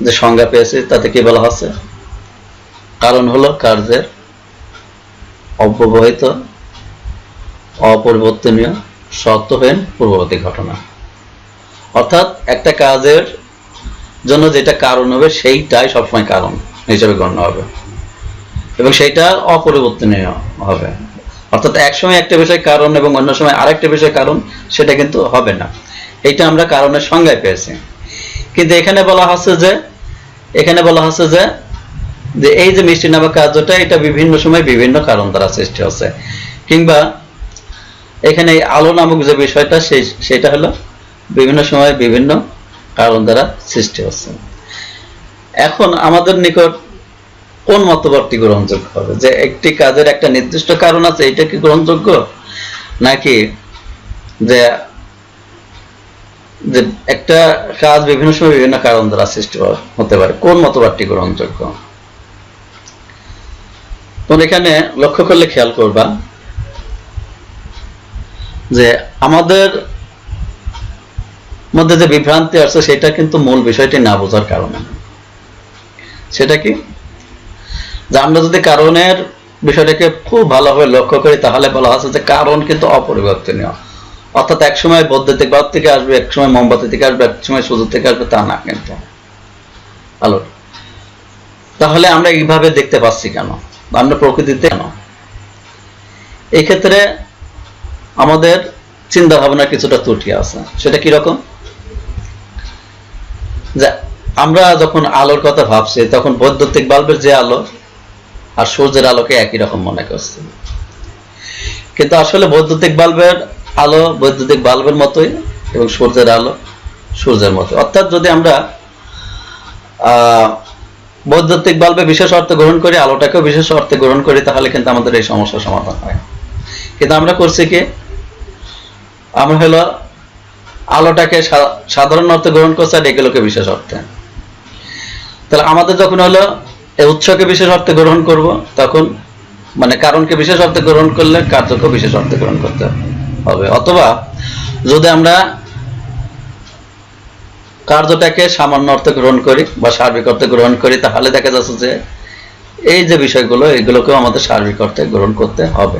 যে সংজ্ঞা পেয়েছি তাতে কি বলা হচ্ছে? কারণ হলো কার্যের অব্যবহিত, অপরিবর্তনীয়, শর্তহীন পূর্ববর্তী ঘটনা। অর্থাৎ একটা কাজের জন্য যেটা কারণ হবে সেইটাই সবসময় কারণ হিসেবে গণ্য হবে এবং সেইটা অপরিবর্তনীয় হবে। অর্থাৎ এক সময় একটা বিষয় কারণ এবং অন্য সময় আরেকটা বিষয় কারণ, সেটা কিন্তু হবে না। এইটা আমরা কারণের সংজ্ঞায় পেয়েছি। কিন্তু এখানে বলা হচ্ছে যে এই যে মিষ্টি নামক কার্যটা এটা বিভিন্ন সময় বিভিন্ন কারণ দ্বারা সৃষ্টি হচ্ছে, কিংবা এখানে আলো নামক যে বিষয়টা সেটা হলো বিভিন্ন সময় বিভিন্ন কারণ দ্বারা সৃষ্টি হচ্ছে। এখন আমাদের নিকট কোন মতবাদটি গ্রহণযোগ্য হবে? যে একটি কাজের একটা নির্দিষ্ট কারণ আছে, এটা কি গ্রহণযোগ্য, নাকি যে একটা কাজ বিভিন্ন সময় বিভিন্ন কারণ দ্বারা সৃষ্টি হতে পারে? কোন মতবাদটি গ্রহণযোগ্য? তোমরা এখানে লক্ষ্য করলে খেয়াল করবা যে আমাদের মধ্যে যে বিভ্রান্তি আছে সেটা কিন্তু মূল বিষয়টি না বোঝার কারণে। সেটা কি? যে আমরা যদি কারণের বিষয়টাকে খুব ভালোভাবে লক্ষ্য করি তাহলে বলা হচ্ছে যে কারণ কিন্তু অপরিবর্তনীয়। অর্থাৎ এক সময় বৈদ্যুতিক বাল্ব থেকে আসবে, এক সময় মোমবাতি থেকে আসবে, এক সময় সূর্য থেকে আসবে, তা না কিন্তু আলো। তাহলে আমরা এইভাবে দেখতে পাচ্ছি কেন? আমরা প্রকৃতিতে কেন? এই ক্ষেত্রে আমাদের চিন্তা ভাবনার কিছুটা ত্রুটি আছে। সেটা কিরকম? যে আমরা যখন আলোর কথা ভাবছি তখন বৈদ্যুতিক বাল্বের যে আলো আর সূর্যের আলোকে একই রকম মনে করছি, কিন্তু আসলে বৈদ্যুতিক বাল্বের আলো বৈদ্যুতিক বাল্বের মতোই এবং সূর্যের আলো সূর্যের মতো। অর্থাৎ যদি আমরা বৈদ্যুতিক বাল্বে বিশেষ অর্থে গ্রহণ করি, আলোটাকেও বিশেষ অর্থে গ্রহণ করি, তাহলে কিন্তু আমাদের এই সমস্যার সমাধান হয়। কিন্তু আমরা করছি কি, আমরা হলো আলোটাকে সাধারণ অর্থে গ্রহণ করছি আর এগুলোকে বিশেষ অর্থে। তাহলে আমাদের যখন হলো এই উৎসকে বিশেষ অর্থে গ্রহণ করব, তখন মানে কারণকে বিশেষ অর্থে গ্রহণ করলে কার্যকে বিশেষ অর্থে গ্রহণ করতে হবে। অথবা যদি আমরা কার্যটাকে সামান্য অর্থে গ্রহণ করি বা সার্বিক অর্থে গ্রহণ করি, তাহলে দেখা যাচ্ছে যে এই যে বিষয়গুলো এগুলোকেও আমাদের সার্বিক অর্থে গ্রহণ করতে হবে।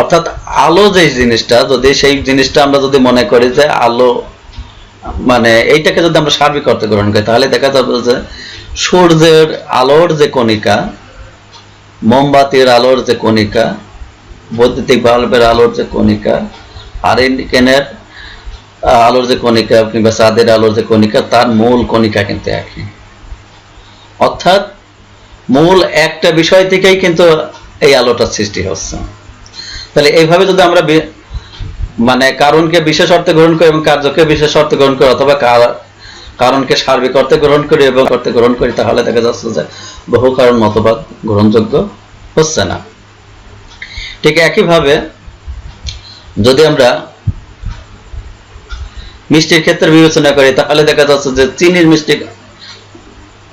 অর্থাৎ আলো যে জিনিসটা, যদি সেই জিনিসটা আমরা যদি মনে করি যে আলো মানে এইটাকে যদি আমরা সার্বিক অর্থে গ্রহণ করি, তাহলে দেখা যাবে যে সূর্যের আলোর যে কণিকা, মোমবাতির আলোর যে কণিকা, বৈদ্যুতিক বাল্বের আলোর যে কণিকা, হারিকেনের আলোর যে কণিকা কিংবা চাঁদের আলোর যে কণিকা তার মূল কণিকা কিন্তু একই, অর্থাৎ মূল একটা বিষয় থেকেই কিন্তু এই আলোটার সৃষ্টি হচ্ছে। তাহলে এইভাবে যদি আমরা মানে কারণকে বিশেষ অর্থে গ্রহণ করি এবং কার্যকে বিশেষ অর্থে গ্রহণ করি, অথবা কারণকে সার্বিক অর্থে গ্রহণ করি এবং অর্থে গ্রহণ করি, তাহলে দেখা যাচ্ছে যে বহু কারণ মতবাদ গ্রহণযোগ্য হচ্ছে না। ঠিক একইভাবে যদি আমরা মিষ্টির ক্ষেত্রে বিবেচনা করি, তাহলে দেখা যাচ্ছে যে চিনির মিষ্টি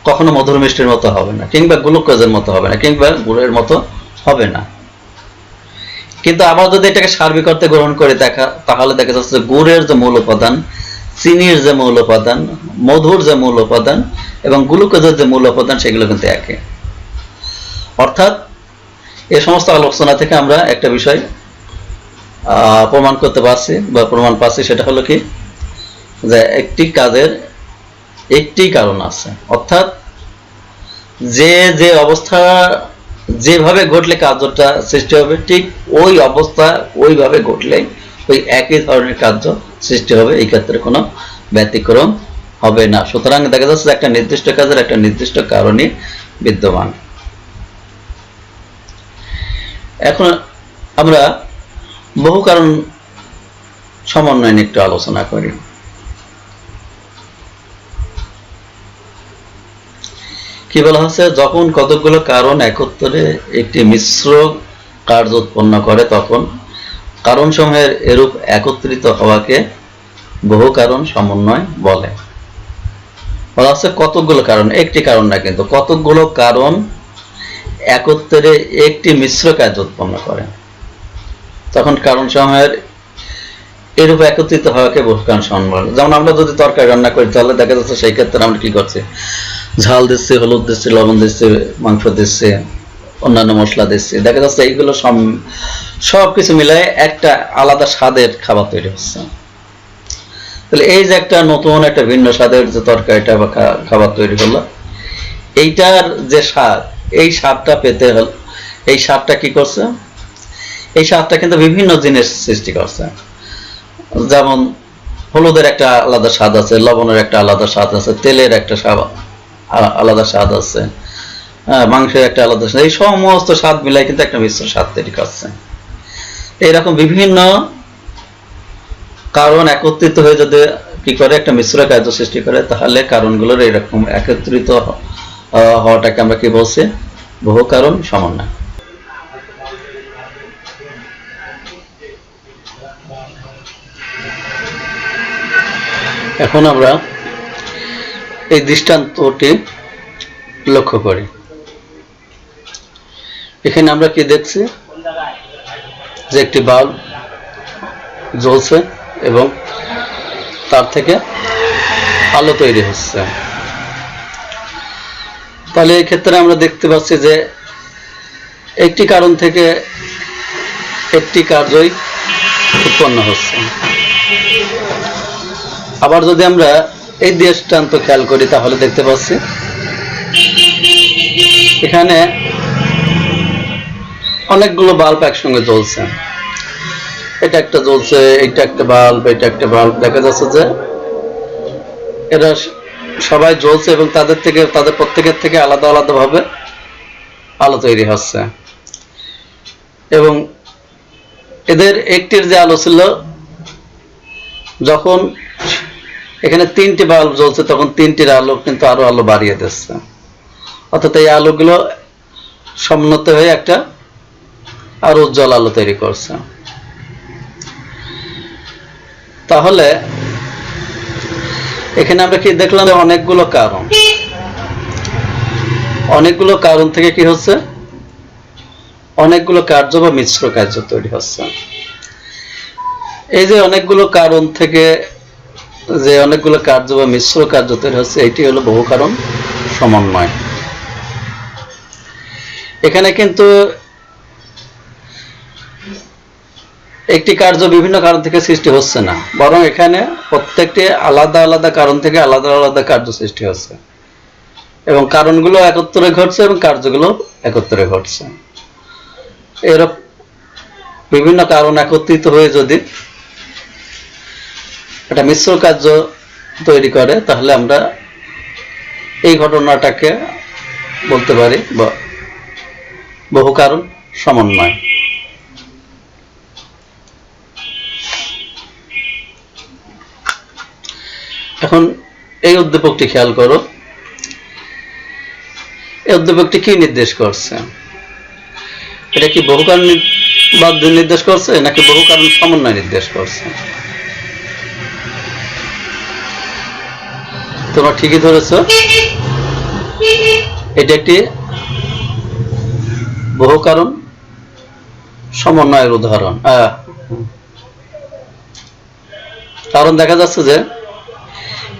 কখনো মধুর মিষ্টির মতো হবে না, কিংবা গ্লুকোজের মতো হবে না, কিংবা গুড়ের মতো হবে না। কিন্তু আবার যদি এটাকে সার্বিক অর্থে গ্রহণ করে তাহলে দেখা যাচ্ছে যে গুড়ের যে মূল উপাদান, চিনির যে মূল উপাদান, মধুর যে মূল উপাদান এবং গ্লুকোজের যে মূল উপাদান সেগুলো কিন্তু একই। অর্থাৎ এই সমস্ত আলোচনা থেকে আমরা একটা বিষয় প্রমাণ করতে পারছি বা প্রমাণ পাচ্ছি, সেটা হলো কি, যে একটি কাজের একটি কারণ আছে, অর্থাৎ যে যে অবস্থা যেভাবে ঘটলে কার্যটা সৃষ্টি হবে, ঠিক ওই অবস্থা ওইভাবে ঘটলে ওই একই ধরনের কার্য সৃষ্টি হবে, এই ক্ষেত্রে কোনো ব্যতিক্রম হবে না। সুতরাং দেখা যাচ্ছে একটা নির্দিষ্ট কাজের একটা নির্দিষ্ট কারণই বিদ্যমান। এখন আমরা বহু কারণ সমন্বয় নিয়ে একটু আলোচনা করি। কি বলা হচ্ছে, যখন কতগুলো কারণ একত্রে একটি মিশ্র কার্য উৎপন্ন করে তখন কারণ সমূহের এরূপ একত্রিত হওয়াকে বহু কারণ সমন্বয় বলে। বলা হচ্ছে কতগুলো কারণ, একটি কারণ না, কিন্তু কতগুলো কারণ একত্রে একটি মিশ্র কার্য উৎপন্ন করে তখন কারণ সমূহের এরূপ একত্রিত হওয়াকে বহু কারণ সমন্বয় বলে। যেমন আমরা যদি তরকারি রান্না করি, তাহলে দেখা যাচ্ছে সেই ক্ষেত্রে আমরা কি করছি, ঝাল দিচ্ছে, হলুদ দিচ্ছে, লবণ দিচ্ছে, মাংস দিচ্ছে, অন্যান্য মশলা দিচ্ছে, দেখা যাচ্ছে এইগুলো সবকিছু মিলাই একটা আলাদা স্বাদের খাবার তৈরি হচ্ছে। তাহলে এই যে একটা নতুন একটা ভিন্ন স্বাদের যে তরকারিটা বা খাবার তৈরি হলো, এইটার যে স্বাদ, এই স্বাদটা পেতে হল, এই স্বাদটা কি করছে, এই স্বাদটা কিন্তু বিভিন্ন জিনিস সৃষ্টি করছে। যেমন হলুদের একটা আলাদা স্বাদ আছে, লবণের একটা আলাদা স্বাদ আছে, তেলের একটা আলাদা স্বাদ আছে, মাংসের একটা আলাদা স্বাদ, এই সমস্ত স্বাদ মিলাই কিন্তু একটা মিশ্র স্বাদ তৈরি করছে। এইরকম বিভিন্ন কারণ একত্রিত হয়ে যদি কি করে একটা মিশ্র কার্য সৃষ্টি করে, তাহলে কারণগুলোর এরকম একত্রিত হওয়াটাকে আমরা কি বলছি, বহু কারণ সমন্বয়। এখন আমরা এই দৃষ্টান্তটি লক্ষ্য করি। এখানে আমরা কি দেখছি, যে একটি বাল্ব জ্বলছে এবং তার থেকে আলো তৈরি হচ্ছে। তাহলে এই ক্ষেত্রে আমরা দেখতে পাচ্ছি যে একটি কারণ থেকে একটি কার্যই উৎপন্ন হচ্ছে। আবার যদি আমরা এই দৃষ্টান্ত খেয়াল করি, তাহলে দেখতে পাচ্ছি এখানে অনেকগুলো বাল্ব একসঙ্গে জ্বলছে, এটা একটা জ্বলছে, এটা একটা বাল্ব, এটা একটা বাল্ব, দেখা যাচ্ছে যে এরা সবাই জ্বলছে এবং তাদের প্রত্যেকের থেকে আলাদা আলাদা ভাবে আলো তৈরি হচ্ছে। এবং এদের একটির যে আলো ছিল, যখন এখানে তিনটি বাল্ব জ্বলছে তখন তিনটির আলো কিন্তু আরো আলো বাড়িয়ে দিচ্ছে, অর্থাৎ এই আলোগুলো সমন্বিত হয়ে একটা আরো উজ্জ্বল আলো তৈরি করছে। তাহলে এখানে আমরা কি দেখলাম, অনেকগুলো কারণ থেকে কি হচ্ছে, অনেকগুলো কার্য বা মিশ্র কার্য তৈরি হচ্ছে। এই যে অনেকগুলো কারণ থেকে যে অনেকগুলো কার্য বা মিশ্র কার্য তৈরি হচ্ছে, এটি হলো বহু কারণ সমন্বয়। এখানে কিন্তু একটি কার্য বিভিন্ন কারণ থেকে সৃষ্টি হচ্ছে না, বরং এখানে প্রত্যেকটি আলাদা আলাদা কারণ থেকে আলাদা আলাদা কার্য সৃষ্টি হচ্ছে এবং কারণগুলো একত্রে ঘটছে এবং কার্যগুলো একত্রে ঘটছে। এরকম বিভিন্ন কারণ একত্রিত হয়ে যদি একটা মিশ্র কার্য তৈরি করে, তাহলে আমরা এই ঘটনাটাকে বলতে পারি বহু কারণ সমন্বয়। এখন এই উদ্দীপকটি খেয়াল করো, এই উদ্দীপকটি কি নির্দেশ করছে? এটা কি বহু কারণ বাদ নির্দেশ করছে নাকি বহু কারণ সমন্বয় নির্দেশ করছে? তোমরা ঠিকই ধরেছ, এটা একটি বহু কারণ সমন্বয়ের উদাহরণ। কারণ দেখা যাচ্ছে যে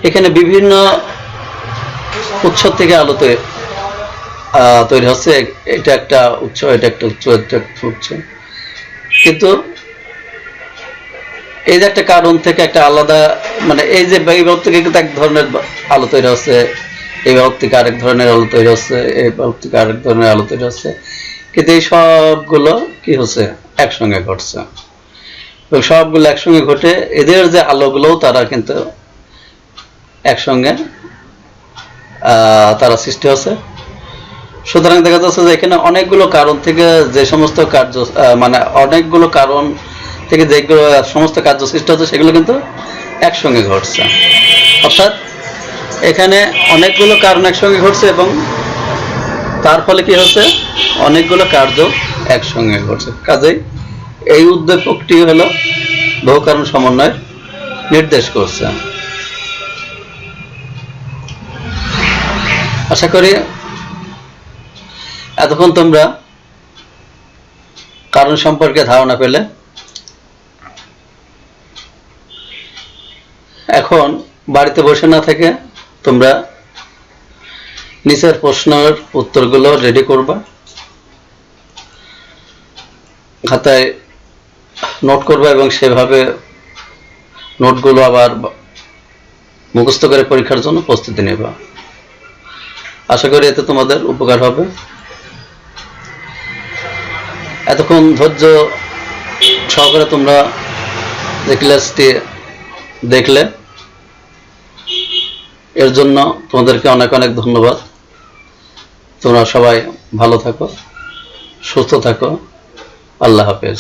এখানে বিভিন্ন উৎস থেকে আলো তৈরি হচ্ছে, এটা একটা উৎস, এটা একটা উৎস, এটা একটা উৎস, কিন্তু এই যে একটা কারণ থেকে একটা আলাদা, মানে এই যে এই ভাব থেকে কিন্তু এক ধরনের আলো তৈরি হচ্ছে, এই ভাব থেকে আরেক ধরনের আলো তৈরি হচ্ছে, এই ভাব থেকে আরেক ধরনের আলো তৈরি হচ্ছে, কিন্তু এই সবগুলো কি হচ্ছে? একসঙ্গে ঘটছে। এবং সবগুলো একসঙ্গে ঘটে এদের যে আলোগুলোও তারা কিন্তু একসঙ্গে তারা সৃষ্টি হচ্ছে। সুতরাং দেখা যাচ্ছে যে এখানে অনেকগুলো কারণ থেকে যে সমস্ত কার্য, মানে অনেকগুলো কারণ থেকে যেগুলো সমস্ত কার্য সৃষ্টি হচ্ছে সেগুলো কিন্তু একসঙ্গে ঘটছে। অর্থাৎ এখানে অনেকগুলো কারণ একসঙ্গে ঘটছে এবং তার ফলে কি হচ্ছে? অনেকগুলো কার্য একসঙ্গে ঘটছে। কাজেই এই উদ্দীপকটি হলো বহু কারণ সমন্বয় নির্দেশ করছে। আশা করি এতক্ষণ তোমরা কারণ সম্পর্কে ধারণা পেলে। এখন বাড়িতে বসে না থেকে তোমরা নিচের প্রশ্নের উত্তরগুলো রেডি করবা, খাতায় নোট করবা এবং সেভাবে নোটগুলো আবার মুখস্থ করে পরীক্ষার জন্য প্রস্তুতি নেবা। আশা করি এতে তোমাদের উপকার হবে। এতক্ষণ ধৈর্য সহকারে তোমরা যে ক্লাসটি দেখলে, এর জন্য তোমাদেরকে অনেক অনেক ধন্যবাদ। তোমরা সবাই ভালো থাকো, সুস্থ থাকো। আল্লাহ হাফেজ।